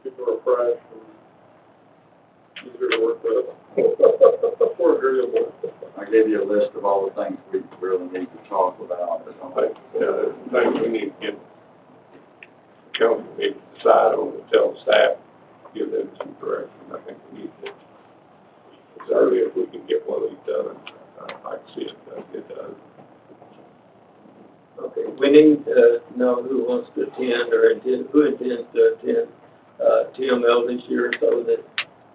People are fresh and easier to work with. More agreeable. I gave you a list of all the things we really need to talk about. Things we need to get, council need to decide on, to tell the staff, give them some direction. I think we need to, as early as we can get one of these done, I can see it get done. Okay, we need to know who wants to attend or who intends to attend TML this year so that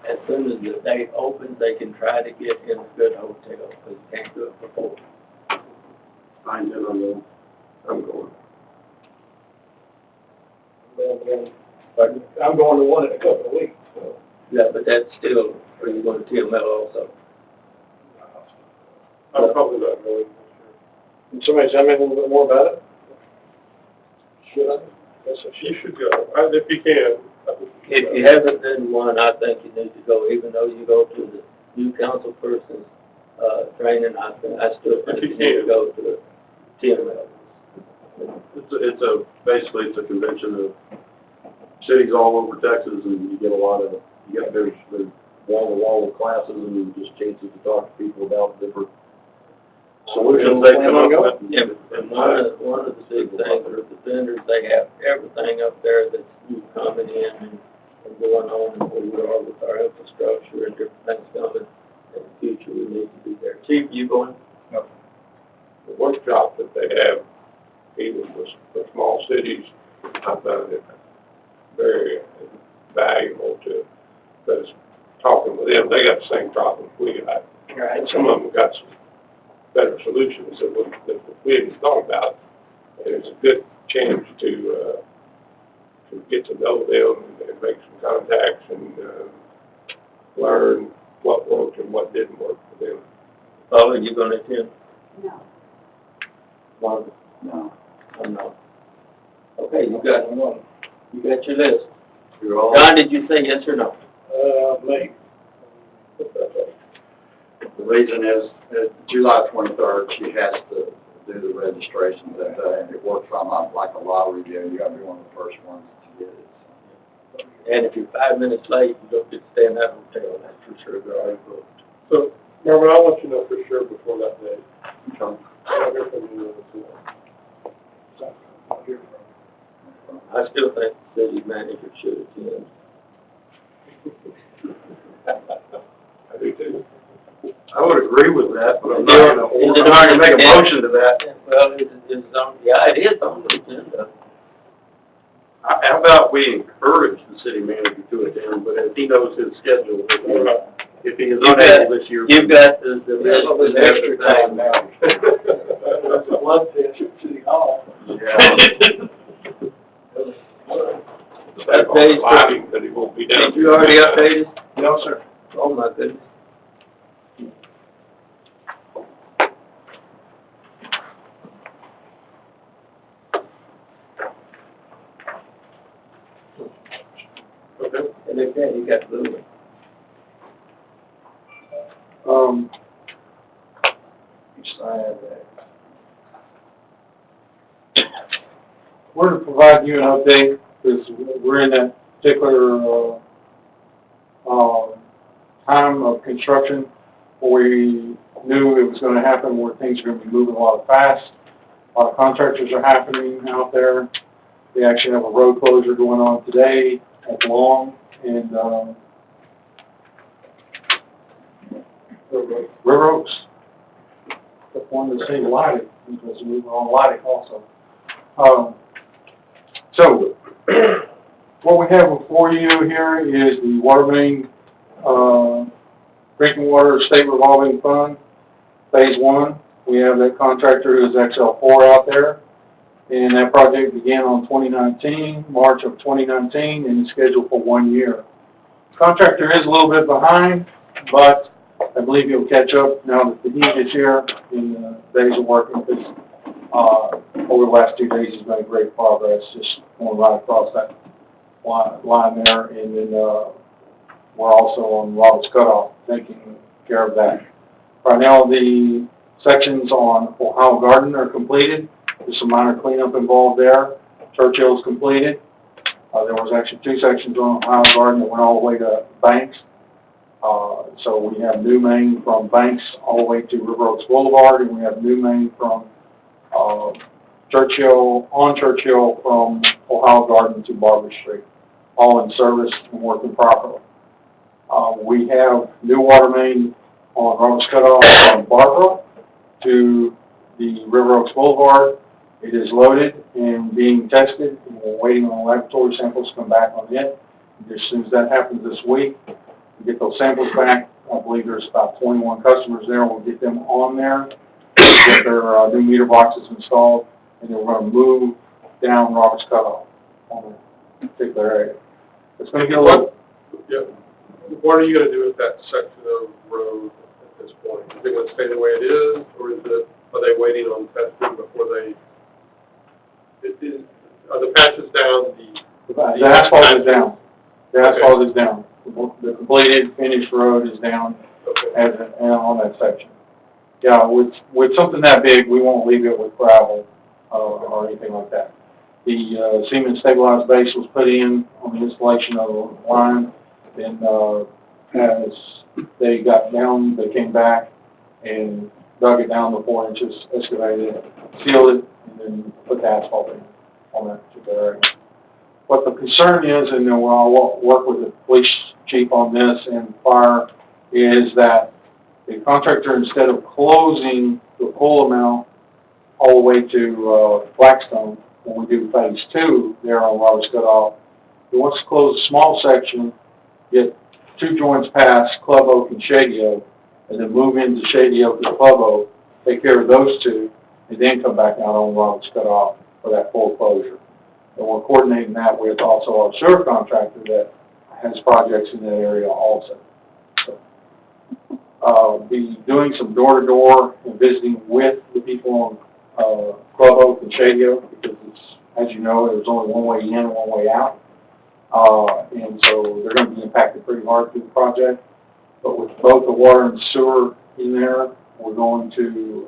as soon as the date opens, they can try to get in a good hotel, because you can't do it before. I'm going. I'm going to one in a couple of weeks, so. Yeah, but that's still, are you going to TML also? I'm probably not going. Can somebody tell me a little bit more about it? Should I? Yes, you should go, if you can. If you haven't been one, I think you need to go, even though you go to the new council person's training, I still think you need to go to TML. Basically it's a convention of cities all over Texas, and you get there's wall-to-wall classes and just chances to talk to people about different solutions they come up with. Yeah, and one of the big things are the vendors, they have everything up there that's new coming in and going on, and where we are with our infrastructure and different things coming in the future. We need to be there. Chief, you going? No. The workshop that they have, even for small cities, I found it very valuable to, because talking with them, they got the same problems we got. Right. And some of them got some better solutions that we hadn't thought about. And it's a good chance to get to know them and make some contacts and learn what worked and what didn't work for them. Paula, you going to attend? No. Marvin? No. I'm not. Okay, you got your list. You're all, John, did you say yes or no? Late. the reason is July 23rd, she has to do the registrations that day, and it works on like a lottery deal. You gotta be one of the first ones to get it. And if you're 5 minutes late, you don't get to stay in that hotel, that's for sure, they're already booked. So, Marvin, I'll let you know for sure before that day. So, I'll hear from you I'll hear from you. I still think the city manager should attend. I do too. I would agree with that, but I'm Yeah, not is it gonna make a yeah. motion to that. Well, it's on, yeah, it is on the agenda. How about we encourage the city manager to attend, but if he knows his schedule, if he is unable this year. You've got the list of extra time now. That's a blood test at City Hall. yeah. Lighting, that he won't be down. Did you already updated? No, sir. Oh, my goodness. Okay. And again, you got moving. We're to provide you an update, because we're in that particular, time of construction where we knew it was gonna happen, where things are gonna be moving a lot fast. A lot of contractors are happening out there. We actually have a road closure going on today at Long, and, River Oaks. The one that's saying Lighting, because we were on Lighting also. So, what we have before you here is the water main, drinking water state revolving fund, phase one. We have that contractor who's XL4 out there, and that project began on 2019, March of 2019, and is scheduled for 1 year. Contractor is a little bit behind, but I believe he'll catch up now that the heat is here and the days are working, because over the last 2 days, he's made great progress, just going right across that line there, and then we're also on Roberts Cutoff, taking care of that. Right now, the sections on Ohio Garden are completed. There's some minor cleanup involved there. Churchill's completed. There was actually two sections on Ohio Garden that went all the way to Banks. So we have new main from Banks all the way to River Oaks Boulevard, and we have new main from Churchill from Ohio Garden to Barber Street, all in service and working properly. We have new water main on Roberts Cutoff from Barbara to the River Oaks Boulevard. It is loaded and being tested, and we're waiting on laboratory samples to come back on it. As soon as that happens this week, we get those samples back. I believe there's about 21 customers there. We'll get them on there, get their new meter boxes installed, and then we're going to move down Roberts Cutoff on that particular area. It's going to get a little... Yeah. What are you going to do with that section of road at this point? Is it going to stay the way it is, or are they waiting on testing before they? Are the patches down? The asphalt is down. The asphalt is down. The completed finished road is down on that section. Yeah, with something that big, we won't leave it with gravel or anything like that. The cement stabilized base was put in on the installation of the line. Then as they got down, they came back and dug it down to 4 inches, excavated it, sealed it, and then put the asphalt in on that particular area. What the concern is, and then I'll work with the police chief on this and fire, is that the contractor, instead of closing the full amount all the way to Blackstone, when we do phase 2 there on Roberts Cutoff, he wants to close a small section, get 2 joints past Club Oak and Shady Oak, and then move into Shady Oak to Club Oak, take care of those 2, and then come back out on Roberts Cutoff for that full closure. And we're coordinating that with also our sewer contractor that has projects in that area also. So, be doing some door-to-door and visiting with the people on Club Oak and Shady Oak, because it's, as you know, there's only one way in and one way out. And so they're going to be impacted pretty hard through the project. But with both the water and sewer in there, we're going to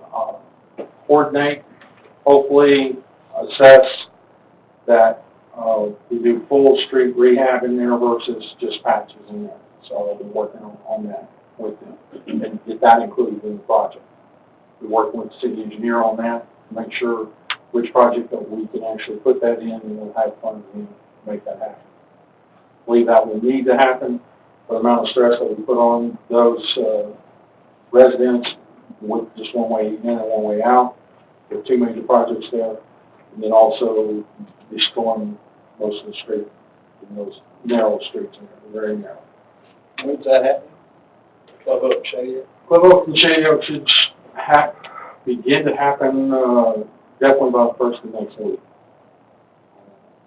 coordinate, hopefully assess that we do full street rehab in there versus just patches in there. So I'll be working on that with them and get that included in the project. We're working with the city engineer on that to make sure which project that we can actually put that in, and we'll have funds in to make that happen. I believe that will need to happen. The amount of stress that we put on those residents with just one way in and one way out. There are 2 major projects there, and then also destroying most of the street in those narrow streets, and they're very narrow. When's that happen? Club Oak, Shady Oak? Club Oak and Shady Oak should begin to happen definitely by the first of next week.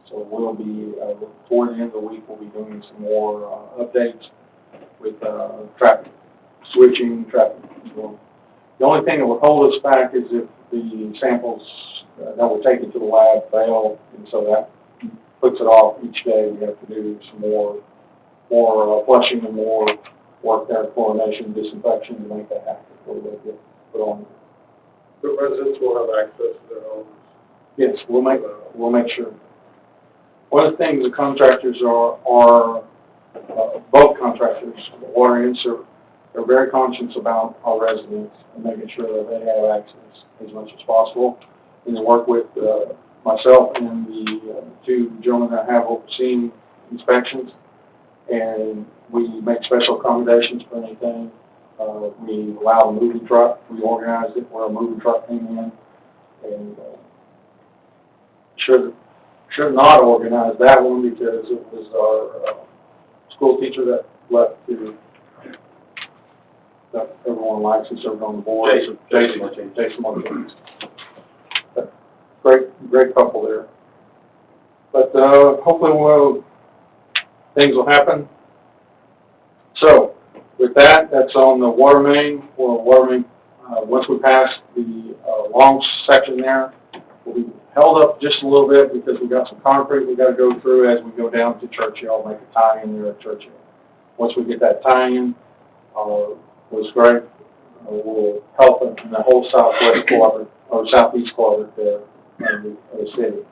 So we'll be, toward the end of the week, we'll be doing some more updates with traffic switching, traffic control. The only thing that would hold us back is if the samples that were taken to the lab fail, and so that puts it off each day. We have to do some more flushing and more work there, chlorination, disinfection to make that happen before they get put on. The residents will have access to their homes. Yes, we'll make sure. One of the things the contractors are both contractors, water and sewer, they're very conscious about our residents and making sure that they have access as much as possible. And they work with myself and the 2 gentlemen that have overseen inspections, and we make special accommodations for anything. We allow a moving truck. We organized it where a moving truck came in, and should not organize that one because it was our school teacher that left that everyone likes and served on the board. Jason Martinez. Great couple there. But hopefully things will happen. So with that, that's on the water main. Once we pass the long section there, we'll be held up just a little bit because we've got some concrete we got to go through as we go down to Churchill, make a tie-in there at Churchill. Once we get that tie-in, was great. Will help in the whole southwest quadrant, or southeast quadrant there in the city.